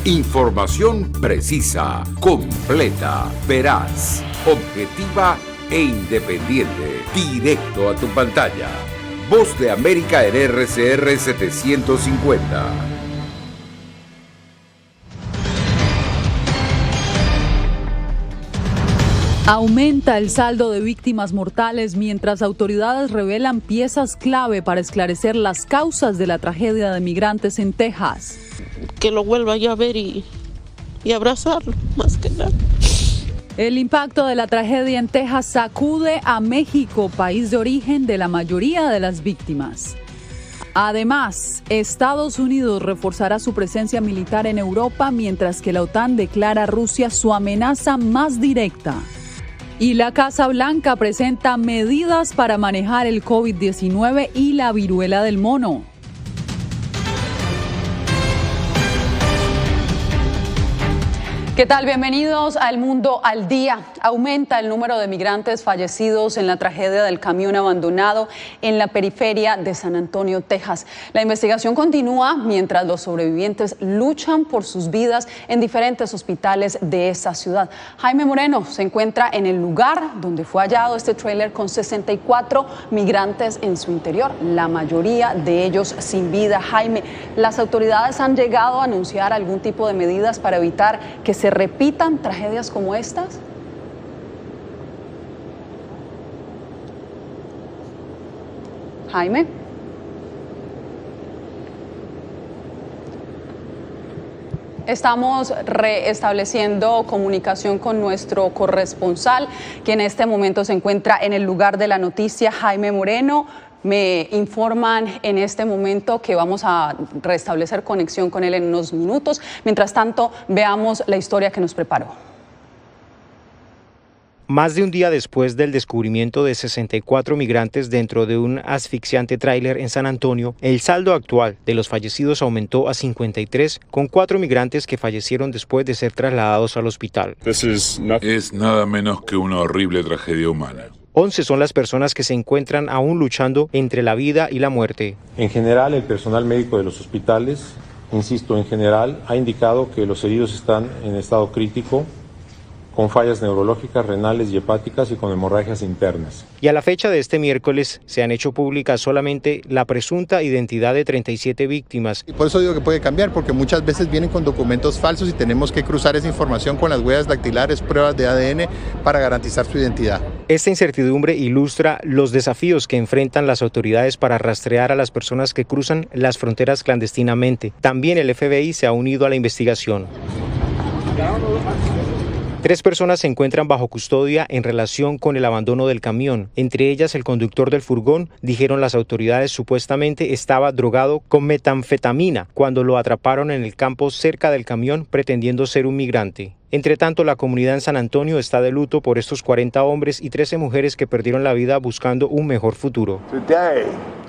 Información precisa, completa, veraz, objetiva e independiente. Directo a tu pantalla. Voz de América en RCR 750. Aumenta el saldo de víctimas mortales mientras autoridades revelan piezas clave para esclarecer las causas de la tragedia de migrantes en Texas. Que lo vuelva yo a ver y abrazarlo, más que nada. El impacto de la tragedia en Texas sacude a México, país de origen de la mayoría de las víctimas. Además, Estados Unidos reforzará su presencia militar en Europa mientras que la OTAN declara a Rusia su amenaza más directa. Y la Casa Blanca presenta medidas para manejar el COVID-19 y la viruela del mono. ¿Qué tal? Bienvenidos a El Mundo al Día. Aumenta el número de migrantes fallecidos en la tragedia del camión abandonado en la periferia de San Antonio, Texas. La investigación continúa mientras los sobrevivientes luchan por sus vidas en diferentes hospitales de esa ciudad. Jaime Moreno se encuentra en el lugar donde fue hallado este tráiler con 64 migrantes en su interior, la mayoría de ellos sin vida. Jaime, ¿las autoridades han llegado a anunciar algún tipo de medidas para evitar que se repitan tragedias como estas? Jaime. Estamos reestableciendo comunicación con nuestro corresponsal, que en este momento se encuentra en el lugar de la noticia, Jaime Moreno. Me informan en este momento que vamos a restablecer conexión con él en unos minutos. Mientras tanto, veamos la historia que nos preparó. Más de un día después del descubrimiento de 64 migrantes dentro de un asfixiante tráiler en San Antonio, el saldo actual de los fallecidos aumentó a 53, con 4 migrantes que fallecieron después de ser trasladados al hospital. Es nada menos que una horrible tragedia humana. 11 son las personas que se encuentran aún luchando entre la vida y la muerte. En general, el personal médico de los hospitales, insisto, en general, ha indicado que los heridos están en estado crítico, con fallas neurológicas, renales y hepáticas y con hemorragias internas. Y a la fecha de este miércoles se han hecho públicas solamente la presunta identidad de 37 víctimas. Y por eso digo que puede cambiar, porque muchas veces vienen con documentos falsos y tenemos que cruzar esa información con las huellas dactilares, pruebas de ADN para garantizar su identidad. Esta incertidumbre ilustra los desafíos que enfrentan las autoridades para rastrear a las personas que cruzan las fronteras clandestinamente. También el FBI se ha unido a la investigación. 3 personas se encuentran bajo custodia en relación con el abandono del camión. Entre ellas, el conductor del furgón, dijeron las autoridades, supuestamente estaba drogado con metanfetamina cuando lo atraparon en el campo cerca del camión pretendiendo ser un migrante. Entre tanto, la comunidad en San Antonio está de luto por estos 40 hombres y 13 mujeres que perdieron la vida buscando un mejor futuro.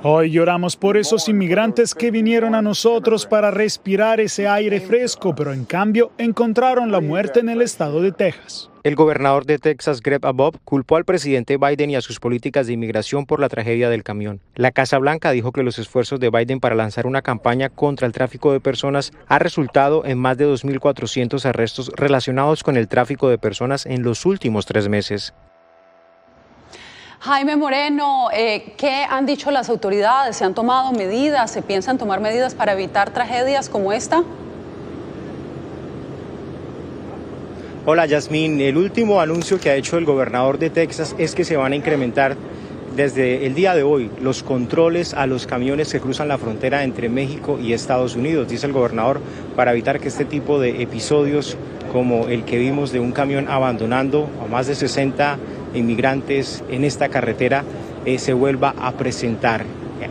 Hoy lloramos por esos inmigrantes que vinieron a nosotros para respirar ese aire fresco, pero en cambio encontraron la muerte en el estado de Texas. El gobernador de Texas, Greg Abbott, culpó al presidente Biden y a sus políticas de inmigración por la tragedia del camión. La Casa Blanca dijo que los esfuerzos de Biden para lanzar una campaña contra el tráfico de personas ha resultado en más de 2.400 arrestos relacionados con el tráfico de personas en los últimos 3 meses. Jaime Moreno, ¿qué han dicho las autoridades? ¿Se han tomado medidas? ¿Se piensan tomar medidas para evitar tragedias como esta? Hola, Yasmín. El último anuncio que ha hecho el gobernador de Texas es que se van a incrementar desde el día de hoy los controles a los camiones que cruzan la frontera entre México y Estados Unidos, dice el gobernador, para evitar que este tipo de episodios como el que vimos de un camión abandonando a más de 60 inmigrantes en esta carretera se vuelva a presentar.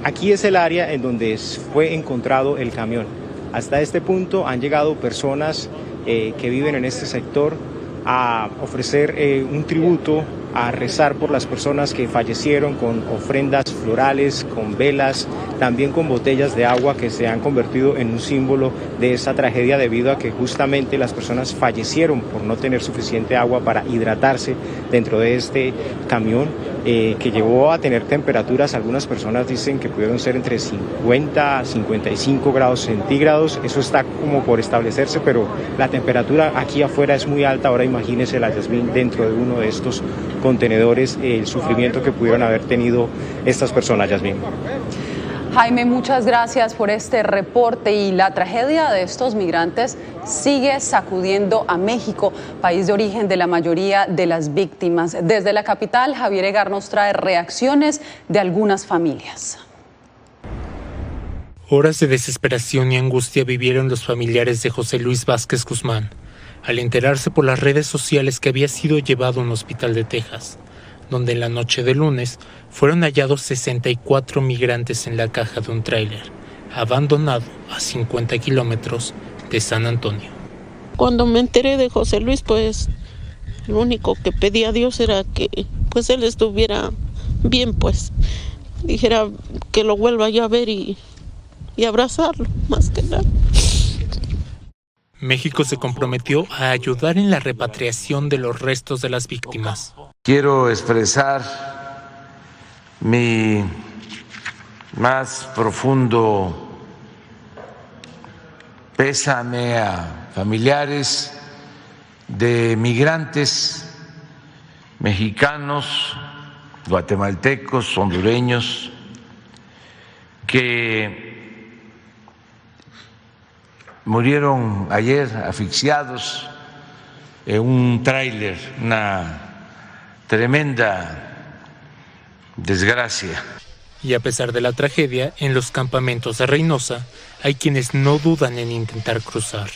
Aquí es el área en donde fue encontrado el camión. Hasta este punto han llegado personas que viven en este sector a ofrecer un tributo a rezar por las personas que fallecieron con ofrendas florales, con velas, también con botellas de agua que se han convertido en un símbolo de esta tragedia debido a que justamente las personas fallecieron por no tener suficiente agua para hidratarse dentro de este camión que llevó a tener temperaturas, algunas personas dicen que pudieron ser entre 50 a 55 grados centígrados, eso está como por establecerse, pero la temperatura aquí afuera es muy alta. Ahora imagínese la Yasmín dentro de uno de estos contenedores, el sufrimiento que pudieron haber tenido estas personas, Yasmín. Jaime, muchas gracias por este reporte y la tragedia de estos migrantes sigue sacudiendo a México, país de origen de la mayoría de las víctimas. Desde la capital, Javier Egar nos trae reacciones de algunas familias. Horas de desesperación y angustia vivieron los familiares de José Luis Vázquez Guzmán al enterarse por las redes sociales que había sido llevado a un hospital de Texas, donde en la noche de lunes fueron hallados 64 migrantes en la caja de un tráiler, abandonado a 50 kilómetros de San Antonio. Cuando me enteré de José Luis, pues lo único que pedí a Dios era que pues él estuviera bien, pues dijera que lo vuelva yo a ver y abrazarlo, más que nada. México se comprometió a ayudar en la repatriación de los restos de las víctimas. Quiero expresar mi más profundo pésame a familiares de migrantes mexicanos, guatemaltecos, hondureños, que murieron ayer asfixiados en un tráiler, una tremenda desgracia. Y a pesar de la tragedia, en los campamentos de Reynosa hay quienes no dudan en intentar cruzar.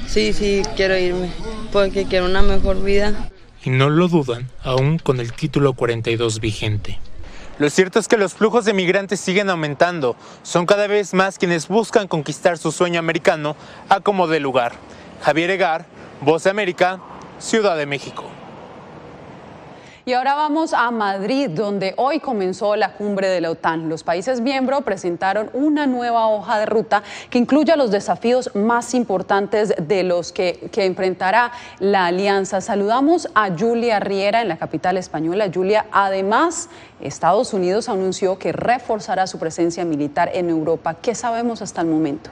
Sí, quiero irme, porque quiero una mejor vida. Y no lo dudan, aún con el título 42 vigente. Lo cierto es que los flujos de migrantes siguen aumentando. Son cada vez más quienes buscan conquistar su sueño americano a como dé lugar. Javier Egar, Voz de América, Ciudad de México. Y ahora vamos a Madrid, donde hoy comenzó la cumbre de la OTAN. Los países miembros presentaron una nueva hoja de ruta que incluye los desafíos más importantes de los que enfrentará la alianza. Saludamos a Julia Riera en la capital española. Julia, además, Estados Unidos anunció que reforzará su presencia militar en Europa. ¿Qué sabemos hasta el momento?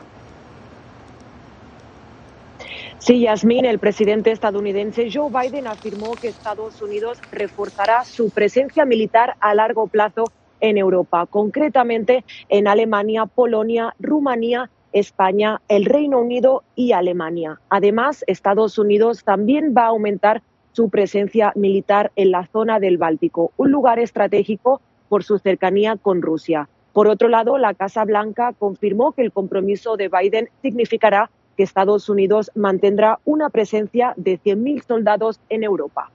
Sí, Yasmín, el presidente estadounidense Joe Biden afirmó que Estados Unidos reforzará su presencia militar a largo plazo en Europa, concretamente en Alemania, Polonia, Rumanía, España, el Reino Unido y Alemania. Además, Estados Unidos también va a aumentar su presencia militar en la zona del Báltico, un lugar estratégico por su cercanía con Rusia. Por otro lado, la Casa Blanca confirmó que el compromiso de Biden significará que Estados Unidos mantendrá una presencia de 100.000 soldados en Europa.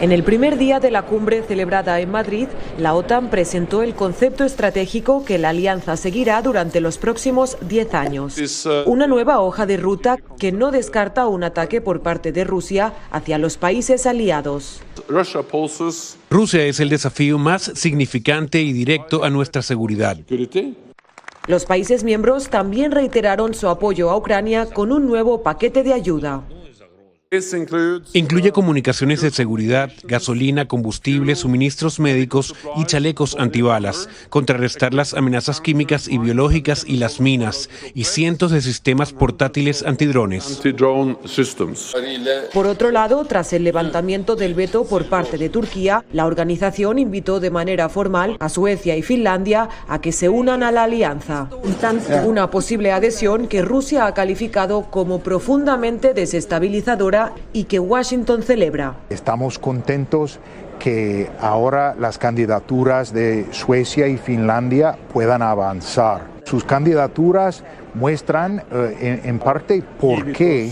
En el primer día de la cumbre celebrada en Madrid, la OTAN presentó el concepto estratégico que la alianza seguirá durante los próximos 10 años. Una nueva hoja de ruta que no descarta un ataque por parte de Rusia hacia los países aliados. Rusia es el desafío más significante y directo a nuestra seguridad. Los países miembros también reiteraron su apoyo a Ucrania con un nuevo paquete de ayuda. Incluye comunicaciones de seguridad, gasolina, combustible, suministros médicos y chalecos antibalas, contrarrestar las amenazas químicas y biológicas y las minas, y cientos de sistemas portátiles antidrones. Por otro lado, tras el levantamiento del veto por parte de Turquía, la organización invitó de manera formal a Suecia y Finlandia a que se unan a la alianza. Una posible adhesión que Rusia ha calificado como profundamente desestabilizadora y que Washington celebra. Estamos contentos que ahora las candidaturas de Suecia y Finlandia puedan avanzar. Sus candidaturas muestran en parte por qué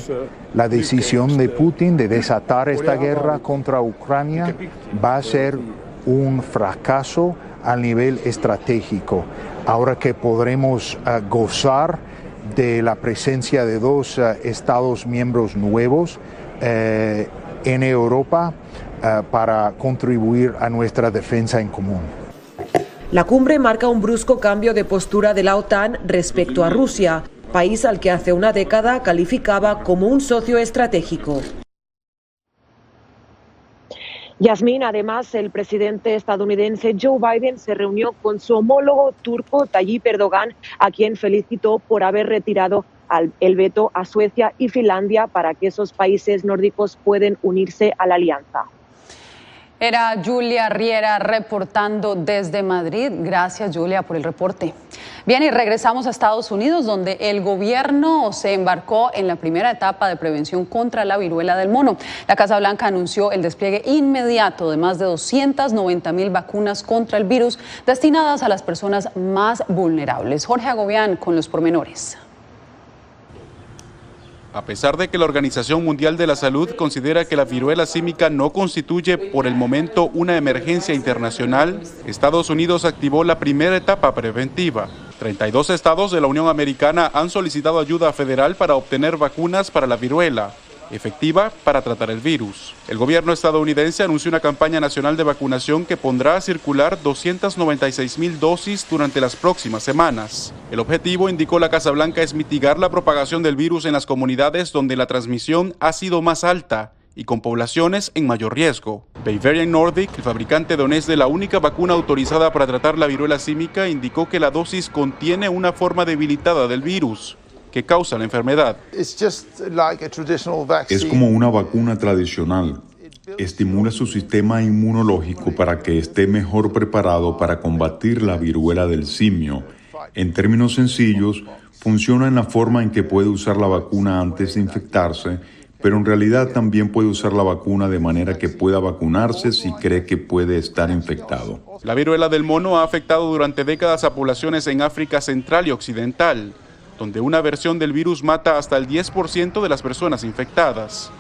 la decisión de Putin de desatar esta guerra contra Ucrania va a ser un fracaso a nivel estratégico. Ahora que podremos gozar de la presencia de dos Estados miembros nuevos, en Europa para contribuir a nuestra defensa en común. La cumbre marca un brusco cambio de postura de la OTAN respecto a Rusia, país al que hace una década calificaba como un socio estratégico. Yasmín, además, el presidente estadounidense Joe Biden se reunió con su homólogo turco Tayyip Erdogan, a quien felicitó por haber retirado el veto a Suecia y Finlandia para que esos países nórdicos puedan unirse a la alianza. Era Julia Riera reportando desde Madrid. Gracias, Julia, por el reporte. Bien, y regresamos a Estados Unidos, donde el gobierno se embarcó en la primera etapa de prevención contra la viruela del mono. La Casa Blanca anunció el despliegue inmediato de más de 290,000 vacunas contra el virus destinadas a las personas más vulnerables. Jorge Agobián con los pormenores. A pesar de que la Organización Mundial de la Salud considera que la viruela símica no constituye por el momento una emergencia internacional, Estados Unidos activó la primera etapa preventiva. 32 estados de la Unión Americana han solicitado ayuda federal para obtener vacunas para la viruela, efectiva para tratar el virus. El gobierno estadounidense anunció una campaña nacional de vacunación que pondrá a circular 296,000 dosis durante las próximas semanas. El objetivo, indicó la Casa Blanca, es mitigar la propagación del virus en las comunidades donde la transmisión ha sido más alta y con poblaciones en mayor riesgo. Bavarian Nordic, el fabricante danés de la única vacuna autorizada para tratar la viruela símica, indicó que la dosis contiene una forma debilitada del virus que causa la enfermedad. Es como una vacuna tradicional. Estimula su sistema inmunológico para que esté mejor preparado para combatir la viruela del simio. En términos sencillos, funciona en la forma en que puede usar la vacuna antes de infectarse, pero en realidad también puede usar la vacuna de manera que pueda vacunarse si cree que puede estar infectado. La viruela del mono ha afectado durante décadas a poblaciones en África Central y Occidental, donde una versión del virus mata hasta el 10% de las personas infectadas.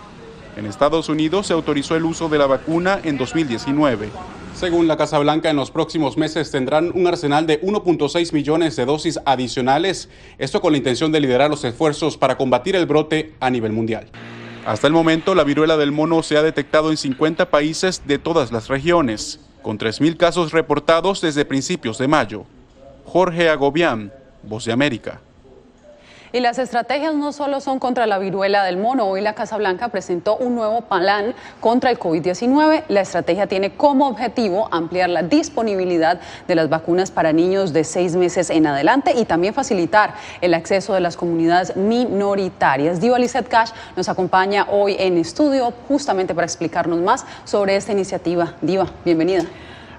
En Estados Unidos se autorizó el uso de la vacuna en 2019. Según la Casa Blanca, en los próximos meses tendrán un arsenal de 1.6 millones de dosis adicionales, esto con la intención de liderar los esfuerzos para combatir el brote a nivel mundial. Hasta el momento, la viruela del mono se ha detectado en 50 países de todas las regiones, con 3,000 casos reportados desde principios de mayo. Jorge Agobián, Voz de América. Y las estrategias no solo son contra la viruela del mono. Hoy la Casa Blanca presentó un nuevo plan contra el COVID-19. La estrategia tiene como objetivo ampliar la disponibilidad de las vacunas para niños de 6 meses en adelante y también facilitar el acceso de las comunidades minoritarias. Diva Lizeth Cash nos acompaña hoy en estudio justamente para explicarnos más sobre esta iniciativa. Diva, bienvenida.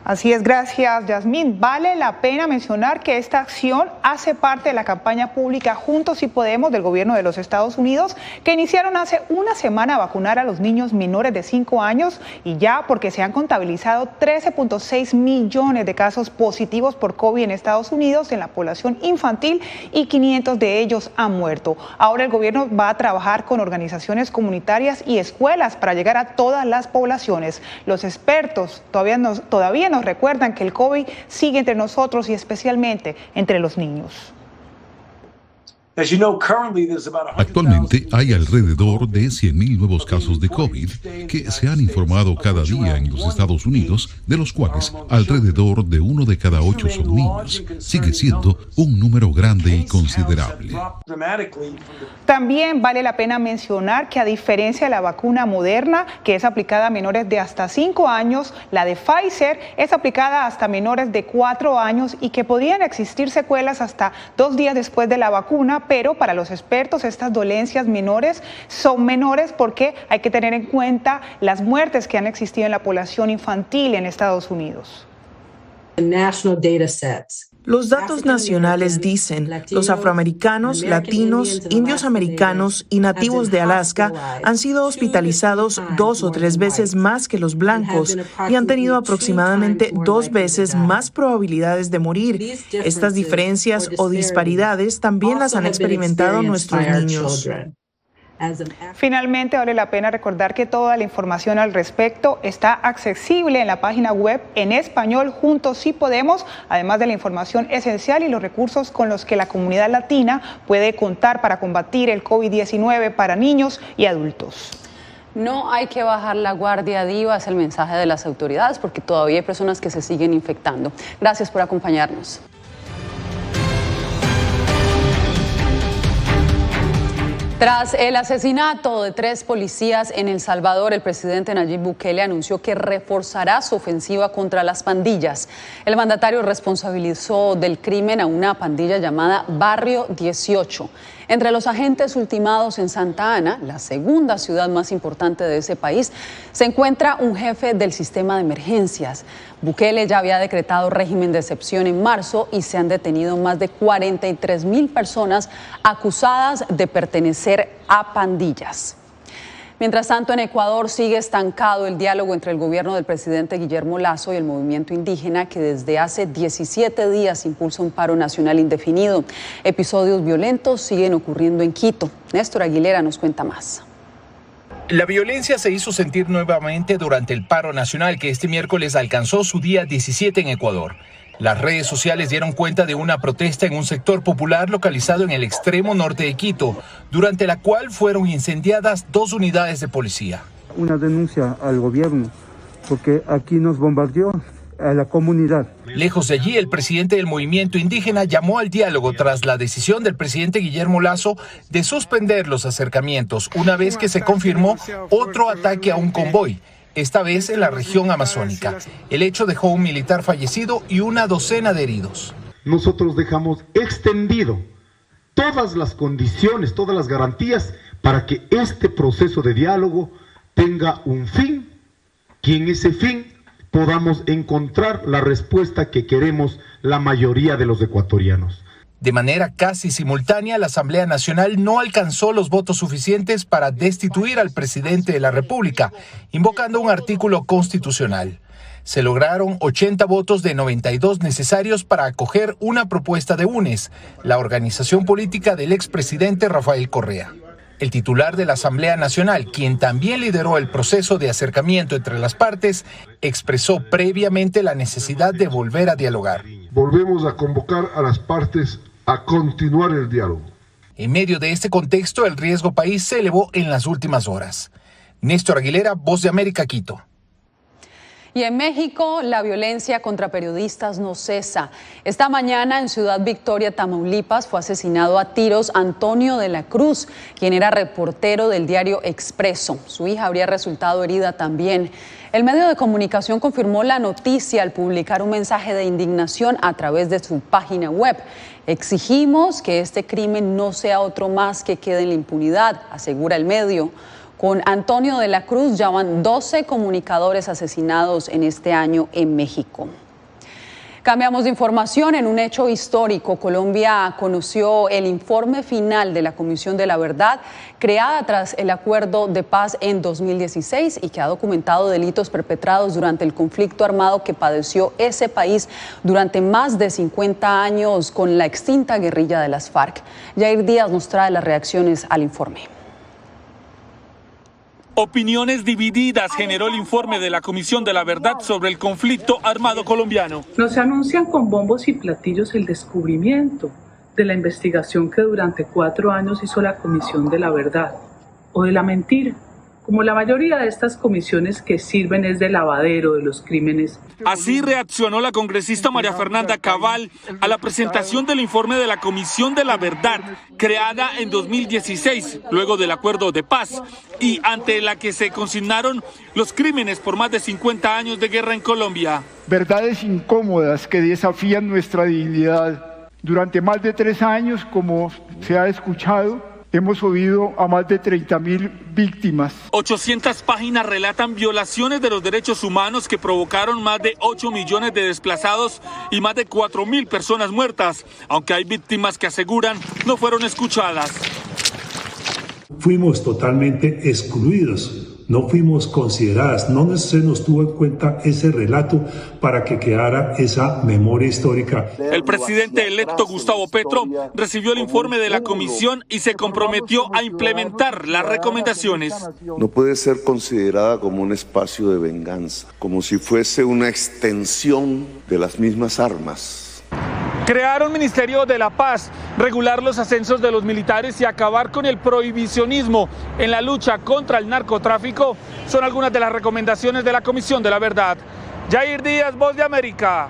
Así es, gracias, Yasmín. Vale la pena mencionar que esta acción hace parte de la campaña pública Juntos Sí Podemos del gobierno de los Estados Unidos, que iniciaron hace una semana a vacunar a los niños menores de 5 años y ya porque se han contabilizado 13.6 millones de casos positivos por COVID en Estados Unidos en la población infantil y 500 de ellos han muerto. Ahora el gobierno va a trabajar con organizaciones comunitarias y escuelas para llegar a todas las poblaciones. Los expertos todavía nos recuerdan que el COVID sigue entre nosotros y especialmente entre los niños. Actualmente hay alrededor de 100,000 nuevos casos de COVID que se han informado cada día en los Estados Unidos, de los cuales alrededor de 1 de cada 8 son niños. Sigue siendo un número grande y considerable. También vale la pena mencionar que a diferencia de la vacuna Moderna, que es aplicada a menores de hasta 5 años, la de Pfizer es aplicada hasta menores de 4 años y que podrían existir secuelas hasta 2 días después de la vacuna, pero para los expertos estas dolencias menores son menores porque hay que tener en cuenta las muertes que han existido en la población infantil en Estados Unidos. Los datos nacionales dicen los afroamericanos, latinos, indios americanos y nativos de Alaska han sido hospitalizados 2 o 3 veces más que los blancos y han tenido aproximadamente 2 veces más probabilidades de morir. Estas diferencias o disparidades también las han experimentado nuestros niños. Finalmente, vale la pena recordar que toda la información al respecto está accesible en la página web en español Juntos Sí Podemos, además de la información esencial y los recursos con los que la comunidad latina puede contar para combatir el COVID-19 para niños y adultos. No hay que bajar la guardia, diva, es el mensaje de las autoridades, porque todavía hay personas que se siguen infectando. Gracias por acompañarnos. Tras el asesinato de 3 policías en El Salvador, el presidente Nayib Bukele anunció que reforzará su ofensiva contra las pandillas. El mandatario responsabilizó del crimen a una pandilla llamada Barrio 18. Entre los agentes ultimados en Santa Ana, la segunda ciudad más importante de ese país, se encuentra un jefe del sistema de emergencias. Bukele ya había decretado régimen de excepción en marzo y se han detenido más de 43.000 personas acusadas de pertenecer a pandillas. Mientras tanto, en Ecuador sigue estancado el diálogo entre el gobierno del presidente Guillermo Lasso y el movimiento indígena, que desde hace 17 días impulsa un paro nacional indefinido. Episodios violentos siguen ocurriendo en Quito. Néstor Aguilera nos cuenta más. La violencia se hizo sentir nuevamente durante el paro nacional, que este miércoles alcanzó su día 17 en Ecuador. Las redes sociales dieron cuenta de una protesta en un sector popular localizado en el extremo norte de Quito, durante la cual fueron incendiadas 2 unidades de policía. Una denuncia al gobierno, porque aquí nos bombardeó a la comunidad. Lejos de allí, el presidente del movimiento indígena llamó al diálogo tras la decisión del presidente Guillermo Lasso de suspender los acercamientos, una vez que se confirmó otro ataque a un convoy, esta vez en la región amazónica. El hecho dejó un militar fallecido y una docena de heridos. Nosotros dejamos extendido todas las condiciones, todas las garantías para que este proceso de diálogo tenga un fin, que en ese fin podamos encontrar la respuesta que queremos la mayoría de los ecuatorianos. De manera casi simultánea, la Asamblea Nacional no alcanzó los votos suficientes para destituir al presidente de la República, invocando un artículo constitucional. Se lograron 80 votos de 92 necesarios para acoger una propuesta de UNES, la organización política del expresidente Rafael Correa. El titular de la Asamblea Nacional, quien también lideró el proceso de acercamiento entre las partes, expresó previamente la necesidad de volver a dialogar. Volvemos a convocar a las partes a continuar el diálogo. En medio de este contexto, el riesgo país se elevó en las últimas horas. Néstor Aguilera, Voz de América, Quito. Y en México, la violencia contra periodistas no cesa. Esta mañana en Ciudad Victoria, Tamaulipas, fue asesinado a tiros Antonio de la Cruz, quien era reportero del diario Expreso. Su hija habría resultado herida también. El medio de comunicación confirmó la noticia al publicar un mensaje de indignación a través de su página web. Exigimos que este crimen no sea otro más que quede en la impunidad, asegura el medio. Con Antonio de la Cruz ya van 12 comunicadores asesinados en este año en México. Cambiamos de información. En un hecho histórico, Colombia conoció el informe final de la Comisión de la Verdad, creada tras el acuerdo de paz en 2016 y que ha documentado delitos perpetrados durante el conflicto armado que padeció ese país durante más de 50 años con la extinta guerrilla de las FARC. Yair Díaz nos trae las reacciones al informe. Opiniones divididas generó el informe de la Comisión de la Verdad sobre el conflicto armado colombiano. Nos anuncian con bombos y platillos el descubrimiento de la investigación que durante 4 años hizo la Comisión de la Verdad, o de la mentira, como la mayoría de estas comisiones que sirven es de lavadero de los crímenes. Así reaccionó la congresista María Fernanda Cabal a la presentación del informe de la Comisión de la Verdad, creada en 2016, luego del acuerdo de paz, y ante la que se consignaron los crímenes por más de 50 años de guerra en Colombia. Verdades incómodas que desafían nuestra dignidad. Durante más de 3 años, como se ha escuchado, hemos oído a más de 30.000 víctimas. 800 páginas relatan violaciones de los derechos humanos que provocaron más de 8 millones de desplazados y más de 4.000 personas muertas, aunque hay víctimas que aseguran no fueron escuchadas. Fuimos totalmente excluidos. No fuimos consideradas, no se nos tuvo en cuenta ese relato para que quedara esa memoria histórica. El presidente electo Gustavo Petro recibió el informe de la comisión y se comprometió a implementar las recomendaciones. No puede ser considerada como un espacio de venganza, como si fuese una extensión de las mismas armas. Crear un Ministerio de la Paz, regular los ascensos de los militares y acabar con el prohibicionismo en la lucha contra el narcotráfico son algunas de las recomendaciones de la Comisión de la Verdad. Jair Díaz, Voz de América,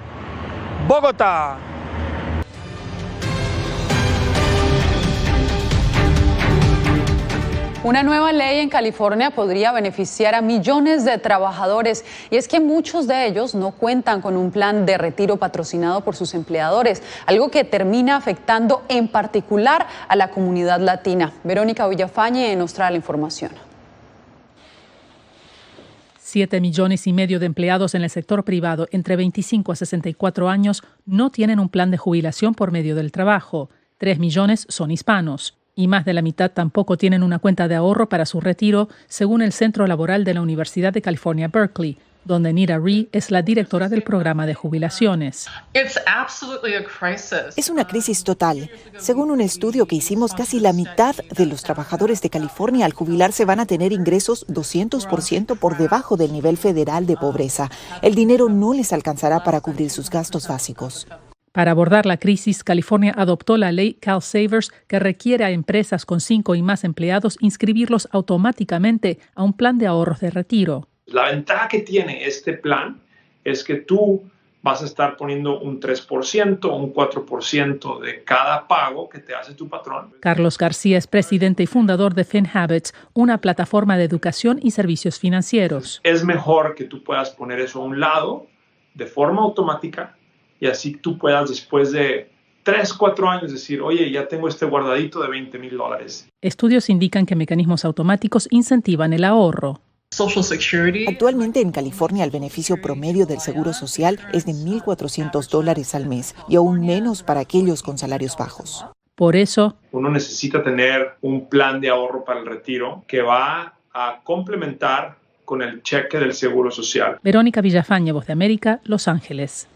Bogotá. Una nueva ley en California podría beneficiar a millones de trabajadores y es que muchos de ellos no cuentan con un plan de retiro patrocinado por sus empleadores, algo que termina afectando en particular a la comunidad latina. Verónica Villafañe nos trae la información. 7,5 millones de empleados en el sector privado entre 25 a 64 años no tienen un plan de jubilación por medio del trabajo. 3 millones son hispanos. Y más de la mitad tampoco tienen una cuenta de ahorro para su retiro, según el Centro Laboral de la Universidad de California, Berkeley, donde Nita Ree es la directora del programa de jubilaciones. Es una crisis total. Según un estudio que hicimos, casi la mitad de los trabajadores de California al jubilarse van a tener ingresos 200% por debajo del nivel federal de pobreza. El dinero no les alcanzará para cubrir sus gastos básicos. Para abordar la crisis, California adoptó la ley CalSavers, que requiere a empresas con 5 y más empleados inscribirlos automáticamente a un plan de ahorros de retiro. La ventaja que tiene este plan es que tú vas a estar poniendo un 3% o un 4% de cada pago que te hace tu patrón. Carlos García es presidente y fundador de FinHabits, una plataforma de educación y servicios financieros. Es mejor que tú puedas poner eso a un lado de forma automática y así tú puedas después de 3, 4 años decir, oye, ya tengo este guardadito de $20,000. Estudios indican que mecanismos automáticos incentivan el ahorro. Actualmente en California el beneficio promedio del Seguro Social es de $1,400 al mes y aún menos para aquellos con salarios bajos. Por eso, uno necesita tener un plan de ahorro para el retiro que va a complementar con el cheque del Seguro Social. Verónica Villafañe, Voz de América, Los Ángeles.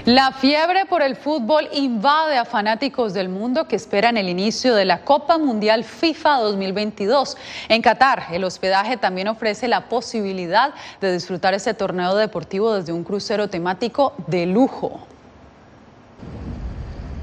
La fiebre por el fútbol invade a fanáticos del mundo que esperan el inicio de la Copa Mundial FIFA 2022. En Qatar, el hospedaje también ofrece la posibilidad de disfrutar este torneo deportivo desde un crucero temático de lujo.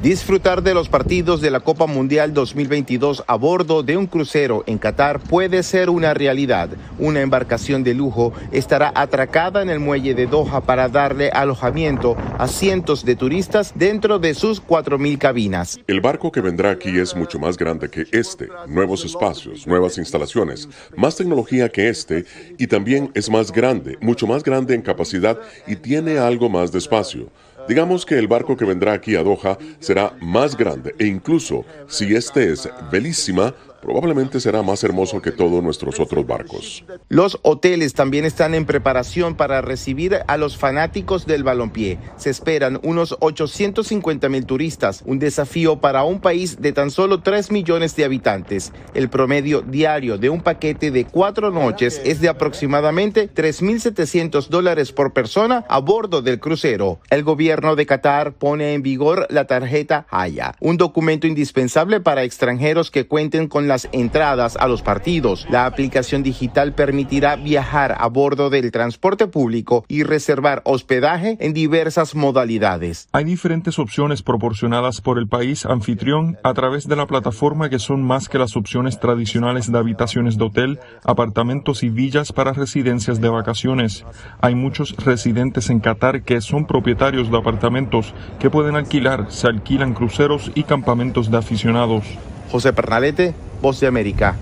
Disfrutar de los partidos de la Copa Mundial 2022 a bordo de un crucero en Qatar puede ser una realidad. Una embarcación de lujo estará atracada en el muelle de Doha para darle alojamiento a cientos de turistas dentro de sus 4,000 cabinas. El barco que vendrá aquí es mucho más grande que este. Nuevos espacios, nuevas instalaciones, más tecnología que este y también es más grande, mucho más grande en capacidad y tiene algo más de espacio. Digamos que el barco que vendrá aquí a Doha será más grande e incluso si este es Bellissima, probablemente será más hermoso que todos nuestros otros barcos. Los hoteles también están en preparación para recibir a los fanáticos del balompié. Se esperan unos 850,000 turistas, un desafío para un país de tan solo 3 millones de habitantes. El promedio diario de un paquete de 4 noches es de aproximadamente $3,700 por persona a bordo del crucero. El gobierno de Qatar pone en vigor la tarjeta Haya, un documento indispensable para extranjeros que cuenten con las entradas a los partidos. La aplicación digital permitirá viajar a bordo del transporte público y reservar hospedaje en diversas modalidades. Hay diferentes opciones proporcionadas por el país anfitrión a través de la plataforma que son más que las opciones tradicionales de habitaciones de hotel, apartamentos y villas para residencias de vacaciones. Hay muchos residentes en Qatar que son propietarios de apartamentos que pueden alquilar, se alquilan cruceros y campamentos de aficionados. José Pernalete, Voz de América.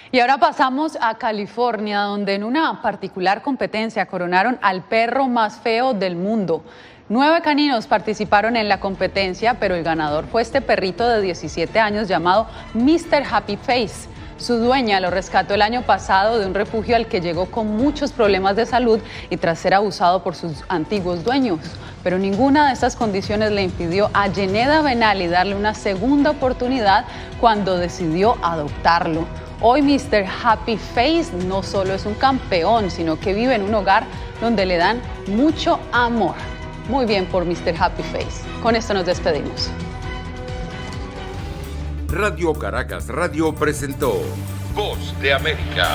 Y ahora pasamos a California, donde en una particular competencia coronaron al perro más feo del mundo. 9 caninos participaron en la competencia, pero el ganador fue este perrito de 17 años llamado Mr. Happy Face. Su dueña lo rescató el año pasado de un refugio al que llegó con muchos problemas de salud y tras ser abusado por sus antiguos dueños. Pero ninguna de estas condiciones le impidió a Yeneda Benali darle una segunda oportunidad cuando decidió adoptarlo. Hoy Mr. Happy Face no solo es un campeón, sino que vive en un hogar donde le dan mucho amor. Muy bien por Mr. Happy Face. Con esto nos despedimos. Radio Caracas Radio presentó Voz de América.